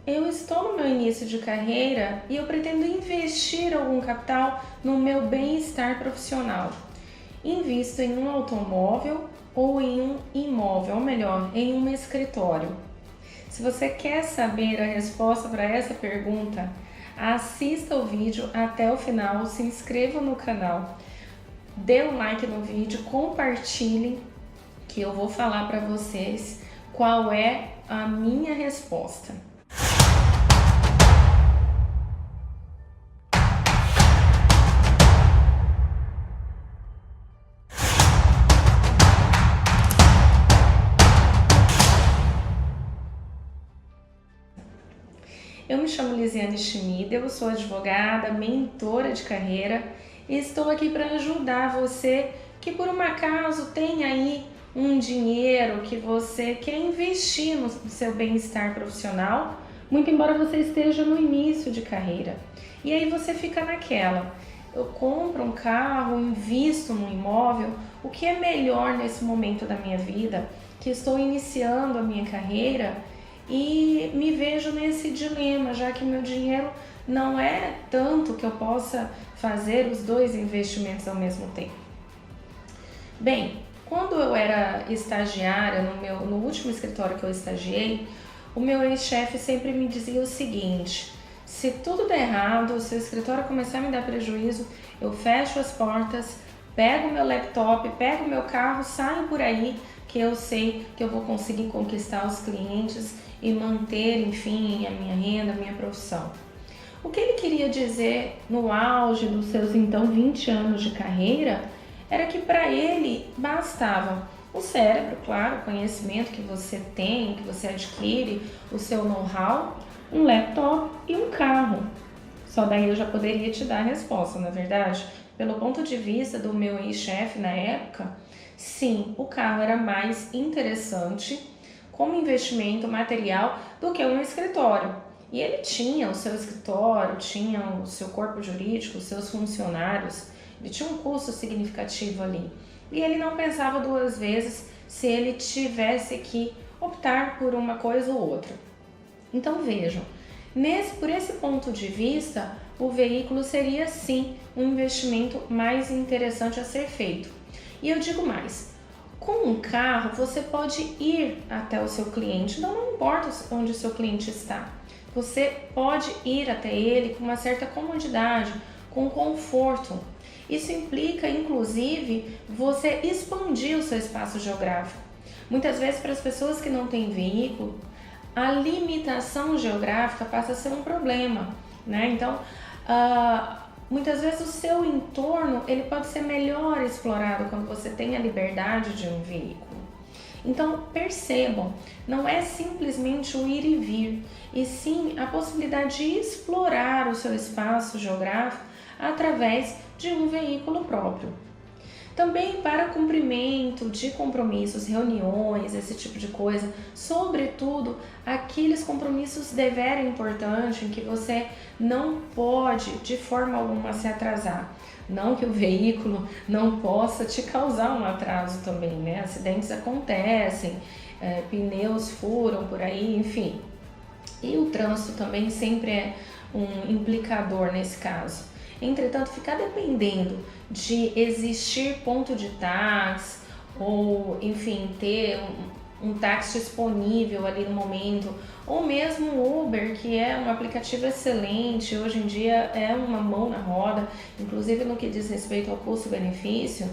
eu estou no meu início de carreira e eu pretendo investir algum capital no meu bem-estar profissional. Invisto em um automóvel ou em um imóvel, ou melhor, em um escritório? Se você quer saber a resposta para essa pergunta, assista o vídeo até o final, se inscreva no canal, dê um like no vídeo, compartilhe, que eu vou falar para vocês qual é a minha resposta. Eu me chamo Lisiane Schmid, eu sou advogada, mentora de carreira e estou aqui para ajudar você que por um acaso tem aí um dinheiro que você quer investir no seu bem-estar profissional, muito embora você esteja no início de carreira. E aí você fica naquela, eu compro um carro, invisto num imóvel, o que é melhor nesse momento da minha vida, que estou iniciando a minha carreira, e me vejo nesse dilema, já que meu dinheiro não é tanto que eu possa fazer os dois investimentos ao mesmo tempo. Bem, quando eu era estagiária, no último escritório que eu estagiei, o meu ex-chefe sempre me dizia o seguinte: se tudo der errado, se o escritório começar a me dar prejuízo, eu fecho as portas, pego meu laptop, pego meu carro, saio por aí, que eu sei que eu vou conseguir conquistar os clientes e manter, enfim, a minha renda, a minha profissão. O que ele queria dizer no auge dos seus então 20 anos de carreira era que para ele bastava o cérebro, claro, o conhecimento que você tem, que você adquire, o seu know-how, um laptop e um carro. Só daí eu já poderia te dar a resposta, na verdade. Pelo ponto de vista do meu ex-chefe na época, sim, o carro era mais interessante como investimento material do que um escritório. E ele tinha o seu escritório, tinha o seu corpo jurídico, os seus funcionários, ele tinha um custo significativo ali. E ele não pensava duas vezes se ele tivesse que optar por uma coisa ou outra. Então vejam, por esse ponto de vista, o veículo seria sim um investimento mais interessante a ser feito. E eu digo mais, com um carro você pode ir até o seu cliente, então não importa onde o seu cliente está, você pode ir até ele com uma certa comodidade, com conforto. Isso implica, inclusive, você expandir o seu espaço geográfico. Muitas vezes, para as pessoas que não têm veículo, a limitação geográfica passa a ser um problema, né? Então, muitas vezes o seu entorno ele pode ser melhor explorado quando você tem a liberdade de um veículo. Então percebam, não é simplesmente o ir e vir, e sim a possibilidade de explorar o seu espaço geográfico através de um veículo próprio. Também para cumprimento de compromissos, reuniões, esse tipo de coisa, sobretudo aqueles compromissos deveras importantes em que você não pode de forma alguma se atrasar. Não que o veículo não possa te causar um atraso também, né? Acidentes acontecem, pneus furam por aí, enfim. E o trânsito também sempre é um implicador nesse caso. Entretanto, ficar dependendo de existir ponto de táxi ou, enfim, ter um táxi disponível ali no momento, ou mesmo o Uber, que é um aplicativo excelente, hoje em dia é uma mão na roda, inclusive no que diz respeito ao custo-benefício,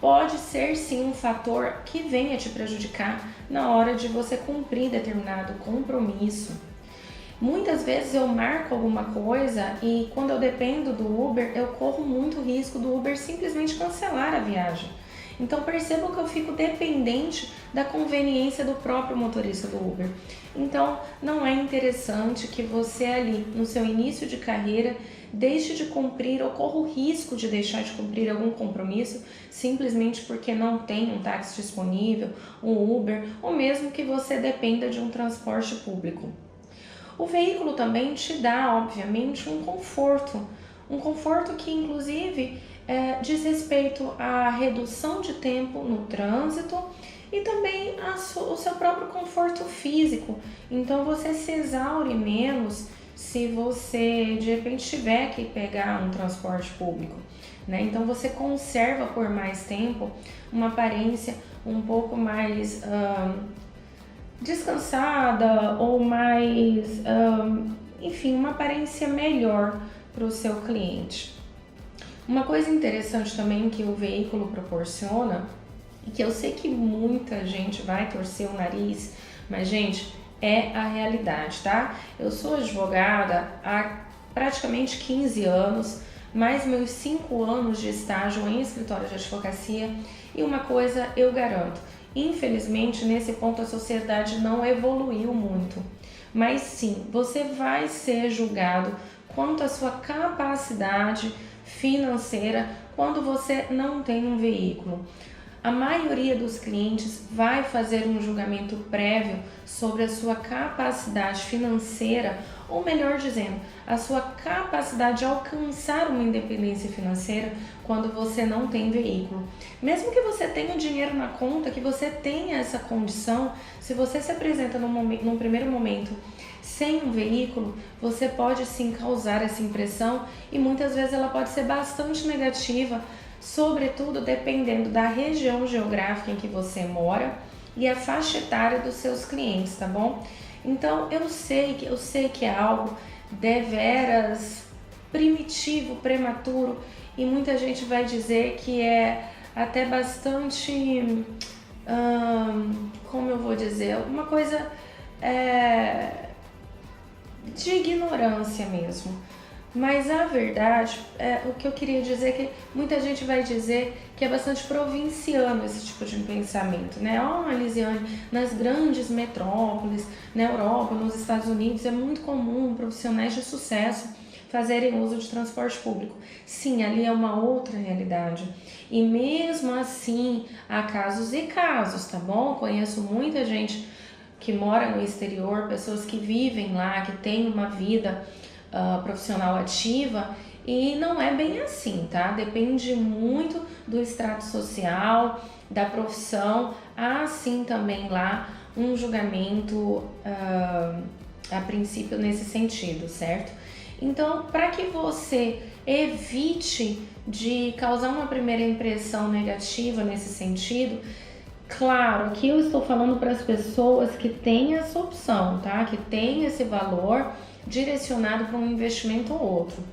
pode ser sim um fator que venha te prejudicar na hora de você cumprir determinado compromisso. Muitas vezes eu marco alguma coisa e quando eu dependo do Uber, eu corro muito risco do Uber simplesmente cancelar a viagem. Então percebam que eu fico dependente da conveniência do próprio motorista do Uber. Então não é interessante que você ali no seu início de carreira deixe de cumprir ou corra o risco de deixar de cumprir algum compromisso simplesmente porque não tem um táxi disponível, um Uber ou mesmo que você dependa de um transporte público. O veículo também te dá, obviamente, um conforto que inclusive diz respeito à redução de tempo no trânsito e também o seu próprio conforto físico. Então você se exaure menos se você de repente tiver que pegar um transporte público, né? Então você conserva por mais tempo uma aparência um pouco mais descansada ou mais, enfim, uma aparência melhor para o seu cliente. Uma coisa interessante também que o veículo proporciona, e que eu sei que muita gente vai torcer o nariz, mas gente, é a realidade, tá? Eu sou advogada há praticamente 15 anos, mais meus 5 anos de estágio em escritório de advocacia, e uma coisa eu garanto, infelizmente nesse ponto a sociedade não evoluiu muito, mas sim, você vai ser julgado quanto à sua capacidade financeira quando você não tem um veículo. A maioria dos clientes vai fazer um julgamento prévio sobre a sua capacidade financeira, ou melhor dizendo, a sua capacidade de alcançar uma independência financeira quando você não tem veículo. Mesmo que você tenha o dinheiro na conta, que você tenha essa condição, se você se apresenta num primeiro momento sem um veículo, você pode sim causar essa impressão e muitas vezes ela pode ser bastante negativa, sobretudo dependendo da região geográfica em que você mora e a faixa etária dos seus clientes, tá bom? Então eu sei que é algo deveras primitivo, prematuro, e muita gente vai dizer que é até bastante, como eu vou dizer, uma coisa de ignorância mesmo. Mas a verdade, o que eu queria dizer é que muita gente vai dizer que é bastante provinciano esse tipo de pensamento, né? Lisiane, nas grandes metrópoles, na Europa, nos Estados Unidos, é muito comum profissionais de sucesso fazerem uso de transporte público. Sim, ali é uma outra realidade. E mesmo assim, há casos e casos, tá bom? Conheço muita gente que mora no exterior, pessoas que vivem lá, que têm uma vida profissional ativa, e não é bem assim, tá? Depende muito do extrato social, da profissão. Há sim também lá um julgamento a princípio nesse sentido, certo? Então, para que você evite de causar uma primeira impressão negativa nesse sentido, claro, aqui eu estou falando para as pessoas que têm essa opção, tá? Que tem esse valor direcionado para um investimento ou outro.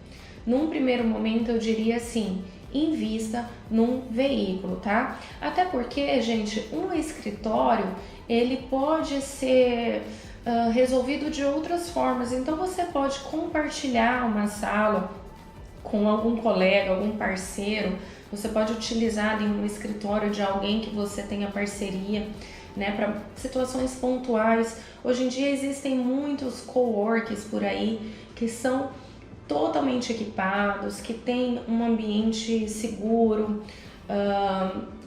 Num primeiro momento eu diria assim, invista num veículo, tá? Até porque, gente, um escritório ele pode ser resolvido de outras formas. Então você pode compartilhar uma sala com algum colega, algum parceiro. Você pode utilizar em um escritório de alguém que você tenha parceria, né, para situações pontuais. Hoje em dia existem muitos coworks por aí que são totalmente equipados, que têm um ambiente seguro,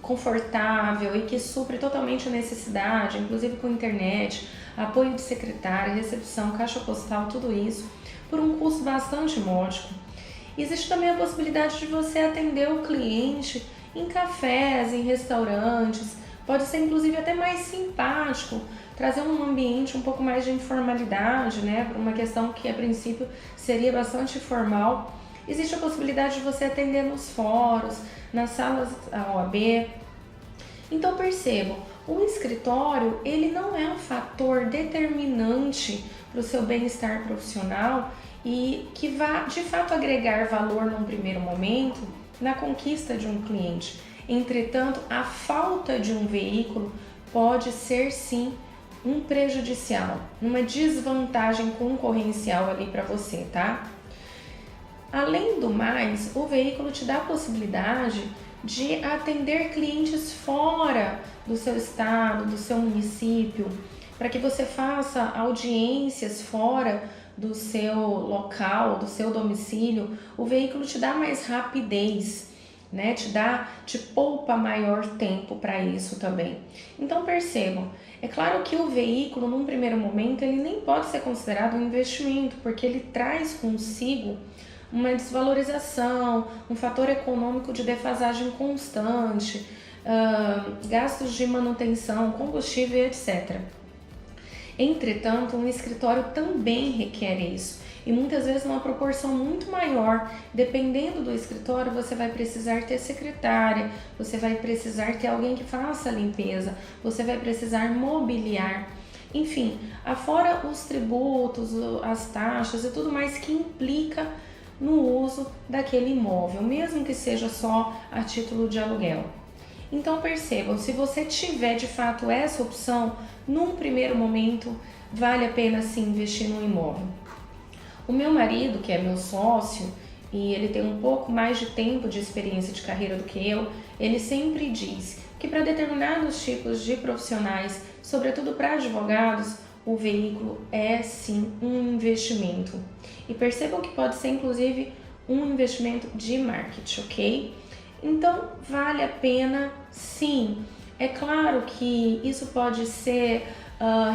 confortável e que supre totalmente a necessidade, inclusive com internet, apoio de secretária, recepção, caixa postal, tudo isso, por um custo bastante módico. Existe também a possibilidade de você atender o cliente em cafés, em restaurantes. Pode ser inclusive até mais simpático, trazer um ambiente um pouco mais de informalidade, né, para uma questão que a princípio seria bastante formal. Existe a possibilidade de você atender nos fóruns, nas salas da OAB. Então percebam, o escritório ele não é um fator determinante para o seu bem-estar profissional e que vá de fato agregar valor num primeiro momento na conquista de um cliente. Entretanto, a falta de um veículo pode ser sim um prejudicial, uma desvantagem concorrencial ali para você, tá? Além do mais, o veículo te dá a possibilidade de atender clientes fora do seu estado, do seu município, para que você faça audiências fora do seu local, do seu domicílio. O veículo te dá mais rapidez, né? Te poupa maior tempo para isso também. Então percebam, é claro que o veículo num primeiro momento ele nem pode ser considerado um investimento, porque ele traz consigo uma desvalorização, um fator econômico de defasagem constante, gastos de manutenção, combustível, etc. Entretanto, um escritório também requer isso, e muitas vezes uma proporção muito maior. Dependendo do escritório, você vai precisar ter secretária, você vai precisar ter alguém que faça a limpeza, você vai precisar mobiliar. Enfim, afora os tributos, as taxas e tudo mais que implica no uso daquele imóvel, mesmo que seja só a título de aluguel. Então percebam, se você tiver de fato essa opção, num primeiro momento vale a pena sim investir no imóvel. O meu marido, que é meu sócio, e ele tem um pouco mais de tempo de experiência de carreira do que eu, ele sempre diz que para determinados tipos de profissionais, sobretudo para advogados, o veículo é sim um investimento. E percebam que pode ser inclusive um investimento de marketing, ok? Então vale a pena sim. É claro que isso pode ser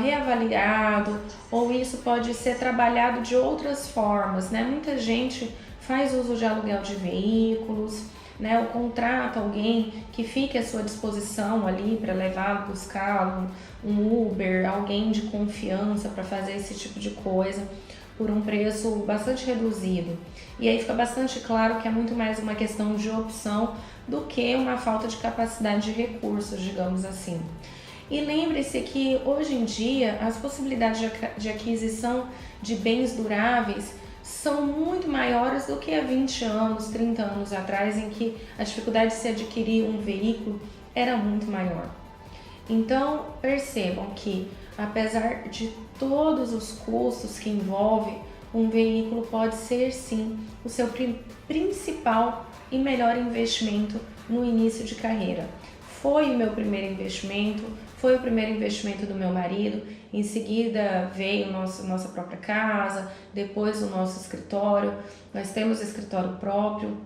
reavaliado, ou isso pode ser trabalhado de outras formas, né? Muita gente faz uso de aluguel de veículos, né? Ou contrata alguém que fique à sua disposição ali para levá-lo, buscá-lo, um Uber, alguém de confiança para fazer esse tipo de coisa por um preço bastante reduzido. E aí fica bastante claro que é muito mais uma questão de opção do que uma falta de capacidade de recursos, digamos assim. E lembre-se que hoje em dia as possibilidades de aquisição de bens duráveis são muito maiores do que há 20 anos, 30 anos atrás, em que a dificuldade de se adquirir um veículo era muito maior. Então percebam que, apesar de todos os custos que envolve, um veículo pode ser sim o seu principal e melhor investimento no início de carreira. Foi o meu primeiro investimento, foi o primeiro investimento do meu marido, em seguida veio nossa própria casa, depois o nosso escritório, nós temos escritório próprio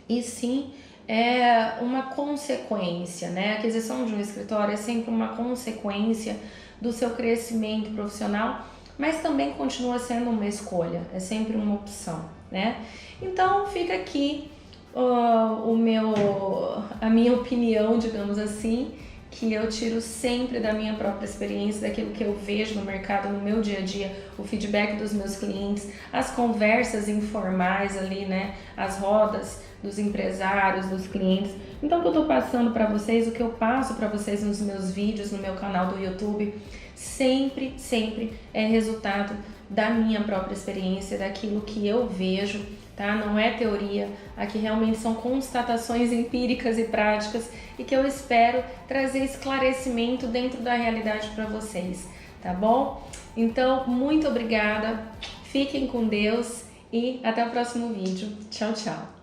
e sim, é uma consequência, né? A aquisição de um escritório é sempre uma consequência do seu crescimento profissional, mas também continua sendo uma escolha, é sempre uma opção, né? Então fica aqui a minha opinião, digamos assim, que eu tiro sempre da minha própria experiência, daquilo que eu vejo no mercado, no meu dia a dia, o feedback dos meus clientes, as conversas informais ali, né, as rodas dos empresários, dos clientes. Então, o que eu tô passando para vocês, o que eu passo para vocês nos meus vídeos, no meu canal do YouTube, sempre é resultado da minha própria experiência, daquilo que eu vejo, tá? Não é teoria, aqui realmente são constatações empíricas e práticas e que eu espero trazer esclarecimento dentro da realidade para vocês, tá bom? Então, muito obrigada, fiquem com Deus e até o próximo vídeo. Tchau, tchau!